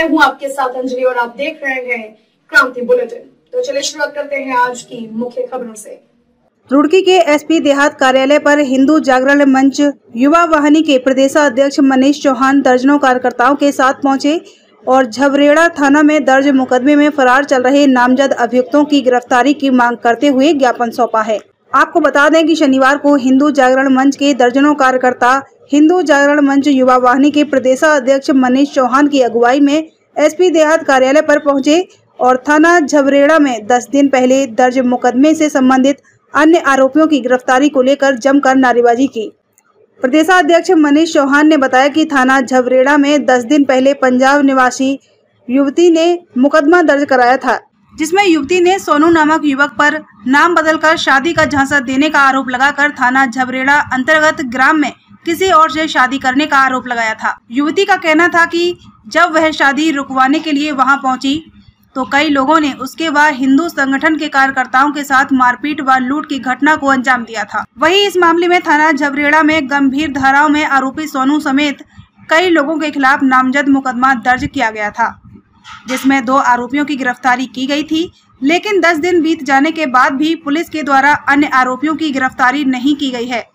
मैं हूं आपके साथ अंजलि और आप देख रहे हैं क्रांति बुलेटिन। तो चलिए शुरुआत करते हैं आज की मुख्य खबरों से। रुड़की के एसपी देहात कार्यालय पर हिंदू जागरण मंच युवा वाहिनी के प्रदेशाध्यक्ष मनीष चौहान दर्जनों कार्यकर्ताओं के साथ पहुंचे और झबरेड़ा थाना में दर्ज मुकदमे में फरार चल रहे नामजद अभियुक्तों की गिरफ्तारी की मांग करते हुए ज्ञापन सौंपा है। आपको बता दें कि शनिवार को हिंदू जागरण मंच के दर्जनों कार्यकर्ता हिंदू जागरण मंच युवा वाहिनी के प्रदेशाध्यक्ष मनीष चौहान की अगुवाई में एसपी देहात कार्यालय पर पहुंचे और थाना झबरेड़ा में 10 दिन पहले दर्ज मुकदमे से संबंधित अन्य आरोपियों की गिरफ्तारी को लेकर जमकर नारेबाजी की। प्रदेशाध्यक्ष मनीष चौहान ने बताया कि थाना झबरेड़ा में 10 दिन पहले पंजाब निवासी युवती ने मुकदमा दर्ज कराया था, जिसमें युवती ने सोनू नामक युवक पर नाम बदलकर शादी का झांसा देने का आरोप लगाकर थाना झबरेड़ा अंतर्गत ग्राम में किसी और से शादी करने का आरोप लगाया था। युवती का कहना था कि जब वह शादी रुकवाने के लिए वहां पहुंची तो कई लोगों ने उसके बाद हिंदू संगठन के कार्यकर्ताओं के साथ मारपीट व लूट की घटना को अंजाम दिया था। वहीं इस मामले में थाना झबरेड़ा में गंभीर धाराओं में आरोपी सोनू समेत कई लोगों के खिलाफ नामजद मुकदमा दर्ज किया गया था, जिसमें 2 आरोपियों की गिरफ्तारी की गई थी। लेकिन 10 दिन बीत जाने के बाद भी पुलिस के द्वारा अन्य आरोपियों की गिरफ्तारी नहीं की गई है।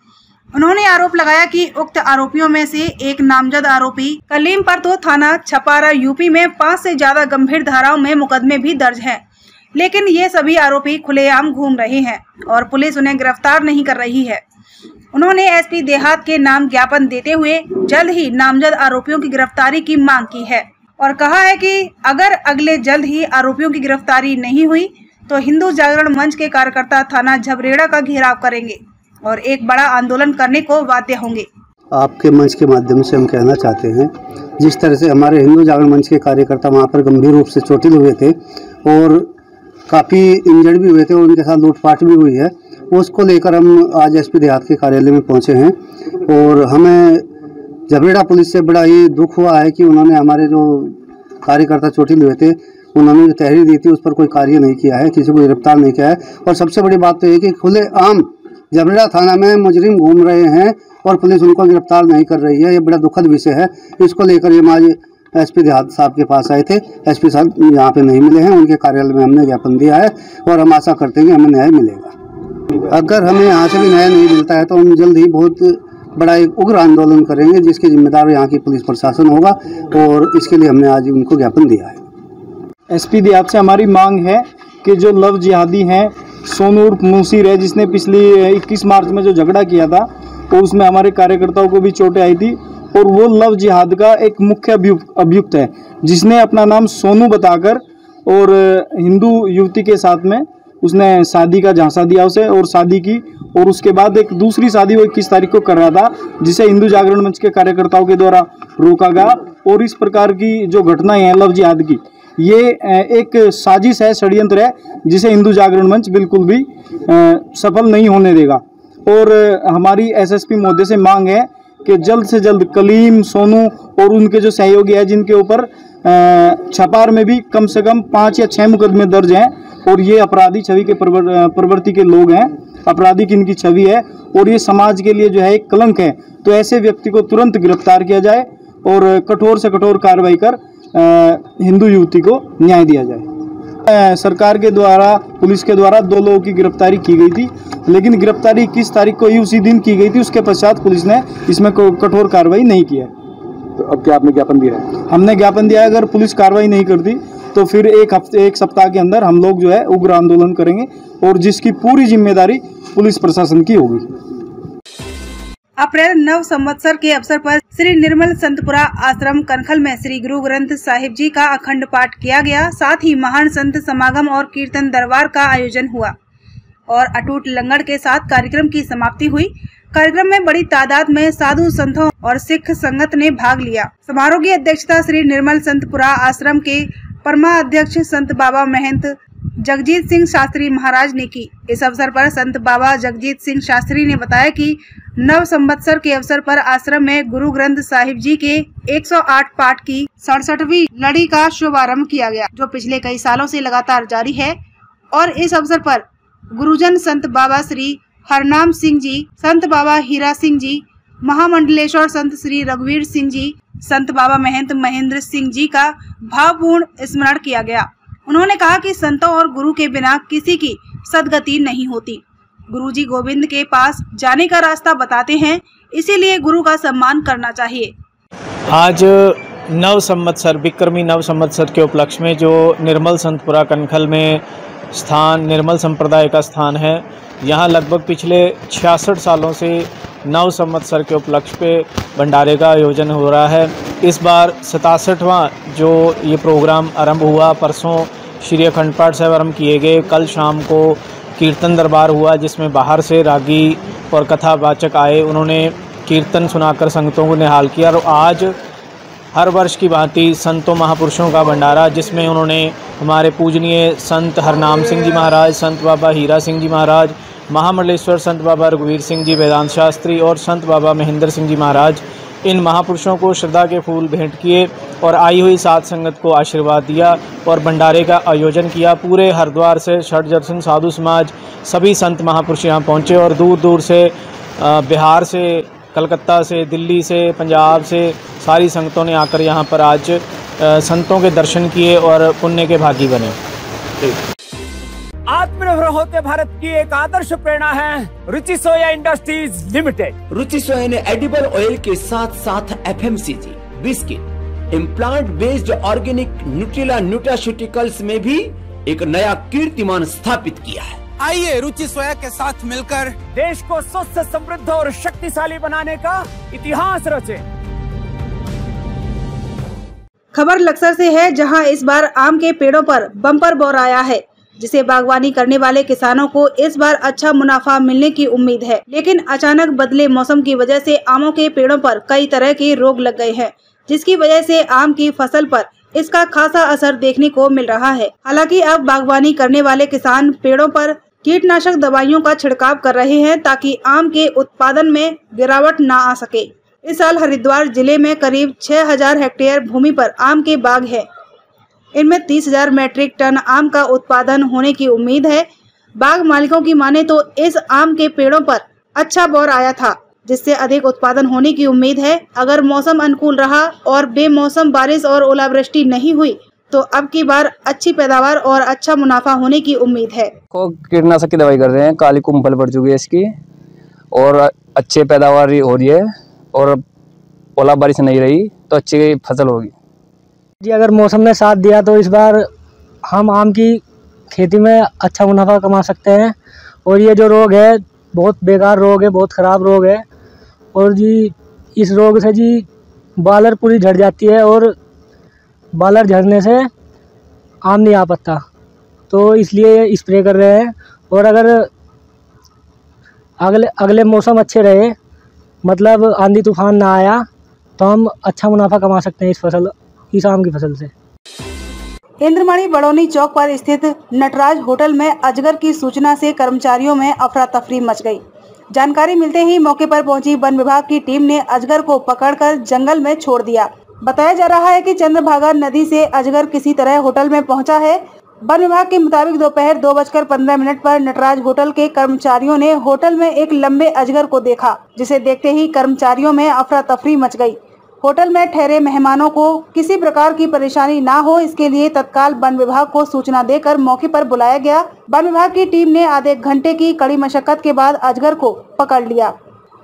उन्होंने आरोप लगाया कि उक्त आरोपियों में से एक नामजद आरोपी कलीम पर तो थाना छपारा यूपी में 5 से ज्यादा गंभीर धाराओं में मुकदमे भी दर्ज हैं, लेकिन ये सभी आरोपी खुलेआम घूम रहे हैं और पुलिस उन्हें गिरफ्तार नहीं कर रही है। उन्होंने एसपी देहात के नाम ज्ञापन देते हुए जल्द ही नामजद आरोपियों की गिरफ्तारी की मांग की है और कहा है कि अगर अगले जल्द ही आरोपियों की गिरफ्तारी नहीं हुई तो हिंदू जागरण मंच के कार्यकर्ता थाना झबरेड़ा का घेराव करेंगे और एक बड़ा आंदोलन करने को बाध्य होंगे। आपके मंच के माध्यम से हम कहना चाहते हैं, जिस तरह से हमारे हिंदू जागरण मंच के कार्यकर्ता वहाँ पर गंभीर रूप से चोटिल हुए थे और काफ़ी इंजर्ड भी हुए थे और उनके साथ लूटपाट भी हुई है, उसको लेकर हम आज एसपी देहात के कार्यालय में पहुँचे हैं। और हमें झबरेड़ा पुलिस से बड़ा ही दुख हुआ है कि उन्होंने हमारे जो कार्यकर्ता चोटिल हुए थे उन्होंने जो तहरीर दी थी उस पर कोई कार्य नहीं किया है, किसी को गिरफ्तार नहीं किया है। और सबसे बड़ी बात तो ये कि खुलेआम झबरेड़ा थाना में मुजरिम घूम रहे हैं और पुलिस उनको गिरफ्तार नहीं कर रही है। ये बड़ा दुखद विषय है। इसको लेकर ये आज एसपी देहात साहब के पास आए थे। एसपी साहब यहाँ पे नहीं मिले हैं, उनके कार्यालय में हमने ज्ञापन दिया है और हम आशा करते हैं कि हमें न्याय मिलेगा। अगर हमें यहाँ से भी न्याय नहीं मिलता है तो हम जल्द ही बहुत बड़ा एक उग्र आंदोलन करेंगे, जिसके जिम्मेदार यहाँ की पुलिस प्रशासन होगा और इसके लिए हमने आज उनको ज्ञापन दिया है। एसपी देहात से हमारी मांग है कि जो लव जिहादी हैं सोनू उर्फ मुंशीर है, जिसने पिछली 21 मार्च में जो झगड़ा किया था तो उसमें हमारे कार्यकर्ताओं को भी चोटें आई थी और वो लव जिहाद का एक मुख्य अभियुक्त है, जिसने अपना नाम सोनू बताकर और हिंदू युवती के साथ में उसने शादी का झांसा दिया उसे और शादी की और उसके बाद एक दूसरी शादी वो 21 तारीख को कर रहा था, जिसे हिंदू जागरण मंच के कार्यकर्ताओं के द्वारा रोका गया। और इस प्रकार की जो घटनाएं हैं लव जिहाद की, ये एक साजिश है, षड्यंत्र है, जिसे हिंदू जागरण मंच बिल्कुल भी सफल नहीं होने देगा। और हमारी एसएसपी महोदय से मांग है कि जल्द से जल्द कलीम, सोनू और उनके जो सहयोगी हैं, जिनके ऊपर छपार में भी कम से कम 5 या 6 मुकदमे दर्ज हैं और ये अपराधी छवि के प्रवृत्ति के लोग हैं, आपराधिक इनकी छवि है और ये समाज के लिए जो है एक कलंक है, तो ऐसे व्यक्ति को तुरंत गिरफ्तार किया जाए और कठोर से कठोर कार्रवाई कर हिंदू युवती को न्याय दिया जाए। सरकार के द्वारा, पुलिस के द्वारा 2 लोगों की गिरफ्तारी की गई थी, लेकिन गिरफ्तारी 21 तारीख को ही उसी दिन की गई थी। उसके पश्चात पुलिस ने इसमें कठोर कार्रवाई नहीं की है। तो अब क्या आपने ज्ञापन दिया है? हमने ज्ञापन दिया है, अगर पुलिस कार्रवाई नहीं करती तो फिर एक सप्ताह के अंदर हम लोग जो है उग्र आंदोलन करेंगे और जिसकी पूरी जिम्मेदारी पुलिस प्रशासन की होगी। अप्रैल नव संवत्सर के अवसर पर श्री निर्मल संतपुरा आश्रम कनखल में श्री गुरु ग्रंथ साहिब जी का अखंड पाठ किया गया। साथ ही महान संत समागम और कीर्तन दरबार का आयोजन हुआ और अटूट लंगर के साथ कार्यक्रम की समाप्ति हुई। कार्यक्रम में बड़ी तादाद में साधु संतों और सिख संगत ने भाग लिया। समारोह की अध्यक्षता श्री निर्मल संतपुरा आश्रम के परमाध्यक्ष संत बाबा महंत जगजीत सिंह शास्त्री महाराज ने की। इस अवसर पर संत बाबा जगजीत सिंह शास्त्री ने बताया कि नव संवत्सर के अवसर पर आश्रम में गुरु ग्रंथ साहिब जी के 108 पाठ की 67वीं लड़ी का शुभारंभ किया गया, जो पिछले कई सालों से लगातार जारी है। और इस अवसर पर गुरुजन संत बाबा श्री हरनाम सिंह जी, संत बाबा हीरा सिंह जी, महामंडलेश्वर संत श्री रघुवीर सिंह जी, संत बाबा महंत महेंद्र सिंह जी का भावपूर्ण स्मरण किया गया। उन्होंने कहा कि संतों और गुरु के बिना किसी की सद्गति नहीं होती। गुरु जी गोविंद के पास जाने का रास्ता बताते हैं, इसीलिए गुरु का सम्मान करना चाहिए। आज नव संवत्सर विक्रमी नव संवत्सर के उपलक्ष्य में जो निर्मल संतपुरा कनखल में स्थान निर्मल संप्रदाय का स्थान है, यहाँ लगभग पिछले 66 सालों से नव संवत्सर के उपलक्ष्य पे भंडारे का आयोजन हो रहा है। इस बार 67वां जो ये प्रोग्राम आरंभ हुआ, परसों श्री अखंड पाठ साहब आरंभ किए गए, कल शाम को कीर्तन दरबार हुआ जिसमें बाहर से रागी और कथावाचक आए, उन्होंने कीर्तन सुनाकर संगतों को निहाल किया। और आज हर वर्ष की भांति संतों महापुरुषों का भंडारा, जिसमें उन्होंने हमारे पूजनीय संत हरनाम सिंह जी महाराज, संत बाबा हीरा सिंह जी महाराज, महामंडलेश्वर संत बाबा रघुवीर सिंह जी वेदांत शास्त्री और संत बाबा महेंद्र सिंह जी महाराज, इन महापुरुषों को श्रद्धा के फूल भेंट किए और आई हुई साध संगत को आशीर्वाद दिया और भंडारे का आयोजन किया। पूरे हरिद्वार से षट दर्शन साधु समाज सभी संत महापुरुष यहाँ पहुँचे और दूर दूर से बिहार से, कलकत्ता से, दिल्ली से, पंजाब से सारी संगतों ने आकर यहाँ पर आज संतों के दर्शन किए और पुण्य के भागी बने। आत्मनिर्भर होते भारत की एक आदर्श प्रेरणा है रुचि सोया इंडस्ट्रीज लिमिटेड। रुचि सोया ने एडिबल ऑयल के साथ साथ FMCG, biscuit, implant based organic Nutrela nutraceuticals में भी एक नया कीर्तिमान स्थापित किया है। आइए रुचि सोया के साथ मिलकर देश को स्वस्थ, समृद्ध और शक्तिशाली बनाने का इतिहास रचे। खबर लक्सर से है, जहां इस बार आम के पेड़ों पर बम्पर बौर आया है, जिसे बागवानी करने वाले किसानों को इस बार अच्छा मुनाफा मिलने की उम्मीद है। लेकिन अचानक बदले मौसम की वजह से आमों के पेड़ों पर कई तरह के रोग लग गए हैं, जिसकी वजह से आम की फसल पर इसका खासा असर देखने को मिल रहा है। हालांकि अब बागवानी करने वाले किसान पेड़ों पर कीटनाशक दवाइयों का छिड़काव कर रहे हैं ताकि आम के उत्पादन में गिरावट न आ सके। इस साल हरिद्वार जिले में करीब 6000 हेक्टेयर भूमि पर आम के बाग है। इनमें 30,000 मैट्रिक टन आम का उत्पादन होने की उम्मीद है। बाग मालिकों की माने तो इस आम के पेड़ों पर अच्छा बौर आया था, जिससे अधिक उत्पादन होने की उम्मीद है। अगर मौसम अनुकूल रहा और बेमौसम बारिश और ओलावृष्टि नहीं हुई तो अब की बार अच्छी पैदावार और अच्छा मुनाफा होने की उम्मीद है। कीटनाशक की दवाई कर रहे हैं, काली कुंभल पड़ चुकी है इसकी और अच्छी पैदावार हो रही है और ओला बारिश नहीं रही तो अच्छी फसल होगी जी। अगर मौसम ने साथ दिया तो इस बार हम आम की खेती में अच्छा मुनाफा कमा सकते हैं। और ये जो रोग है बहुत बेकार रोग है, बहुत ख़राब रोग है और जी इस रोग से जी बालर पूरी झड़ जाती है और बालर झड़ने से आम नहीं आ पाता, तो इसलिए स्प्रे कर रहे हैं। और अगर अगले मौसम अच्छे रहे, मतलब आंधी तूफान ना आया, तो हम अच्छा मुनाफा कमा सकते हैं इस आम की फसल से। इंद्रमणि बड़ौनी चौक पर स्थित नटराज होटल में अजगर की सूचना से कर्मचारियों में अफरा तफरी मच गई। जानकारी मिलते ही मौके पर पहुंची वन विभाग की टीम ने अजगर को पकड़कर जंगल में छोड़ दिया। बताया जा रहा है कि चंद्रभागा नदी से अजगर किसी तरह होटल में पहुंचा है। वन विभाग के मुताबिक दोपहर 2:15 पर नटराज होटल के कर्मचारियों ने होटल में एक लंबे अजगर को देखा, जिसे देखते ही कर्मचारियों में अफरा तफरी मच गई। होटल में ठहरे मेहमानों को किसी प्रकार की परेशानी ना हो, इसके लिए तत्काल वन विभाग को सूचना देकर मौके पर बुलाया गया। वन विभाग की टीम ने आधे घंटे की कड़ी मशक्कत के बाद अजगर को पकड़ लिया,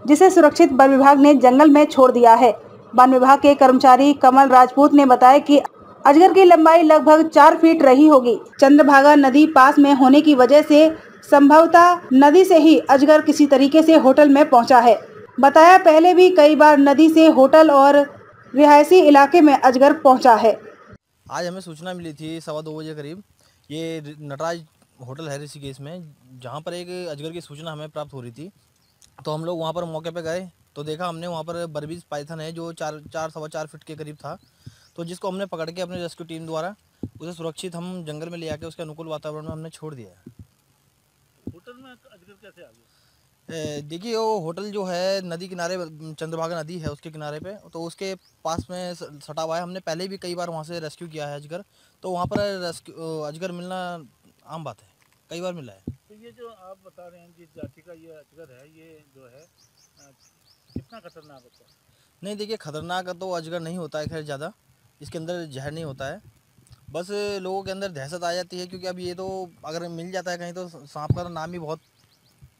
जिसे सुरक्षित वन विभाग ने जंगल में छोड़ दिया है। वन विभाग के कर्मचारी कमल राजपूत ने बताया कि अजगर की लंबाई लगभग 4 फीट रही होगी। चंद्रभागा नदी पास में होने की वजह से संभवतः नदी से ही अजगर किसी तरीके से होटल में पहुंचा है। बताया पहले भी कई बार नदी से होटल और रिहायशी इलाके में अजगर पहुंचा है। आज हमें सूचना मिली थी 2:15 बजे करीब, ये नटराज होटल है ऋषिकेश में, जहां पर एक अजगर की सूचना हमें प्राप्त हो रही थी। तो हम लोग वहां पर मौके पे गए तो देखा हमने वहां पर बर्बीज पाइथन है जो 4-4.25 फीट के करीब था, तो जिसको हमने पकड़ के अपने रेस्क्यू टीम द्वारा उसे सुरक्षित हम जंगल में ले आके उसके अनुकूल वातावरण में हमने छोड़ दिया है। होटल में अजगर कैसे आ गया? देखिए वो होटल जो है नदी किनारे, चंद्रभागा नदी है उसके किनारे पे, तो उसके पास में सटा हुआ है। हमने पहले भी कई बार वहाँ से रेस्क्यू किया है अजगर, तो वहाँ पर अजगर मिलना आम बात है, कई बार मिला है। तो ये जो आप बता रहे हैं जिस जाति का ये अजगर है, ये जो है कितना खतरनाक होता है? नहीं देखिए, खतरनाक तो अजगर नहीं होता है, खैर ज़्यादा इसके अंदर जहर नहीं होता है, बस लोगों के अंदर दहशत आ जाती है, क्योंकि अब ये तो अगर मिल जाता है कहीं तो सांप का नाम ही बहुत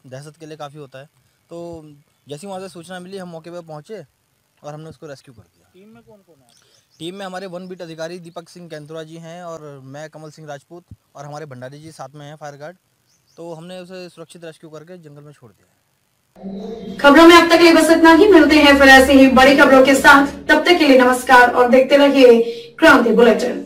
दहशत के लिए काफ़ी होता है। तो जैसी वहाँ से सूचना मिली हम मौके पर पहुँचे और हमने उसको रेस्क्यू कर दिया। टीम में कौन कौन है? टीम में हमारे वन बीट अधिकारी दीपक सिंह कैंतुरा जी हैं और मैं कमल सिंह राजपूत और हमारे भंडारी जी साथ में हैं फायर गार्ड। तो हमने उसे सुरक्षित रेस्क्यू करके जंगल में छोड़ दिया। खबरों में अब तक के लिए बस इतना ही। मिलते हैं फिर ऐसे ही बड़ी खबरों के साथ, तब तक के लिए नमस्कार और देखते रहिए क्रांति बुलेटिन।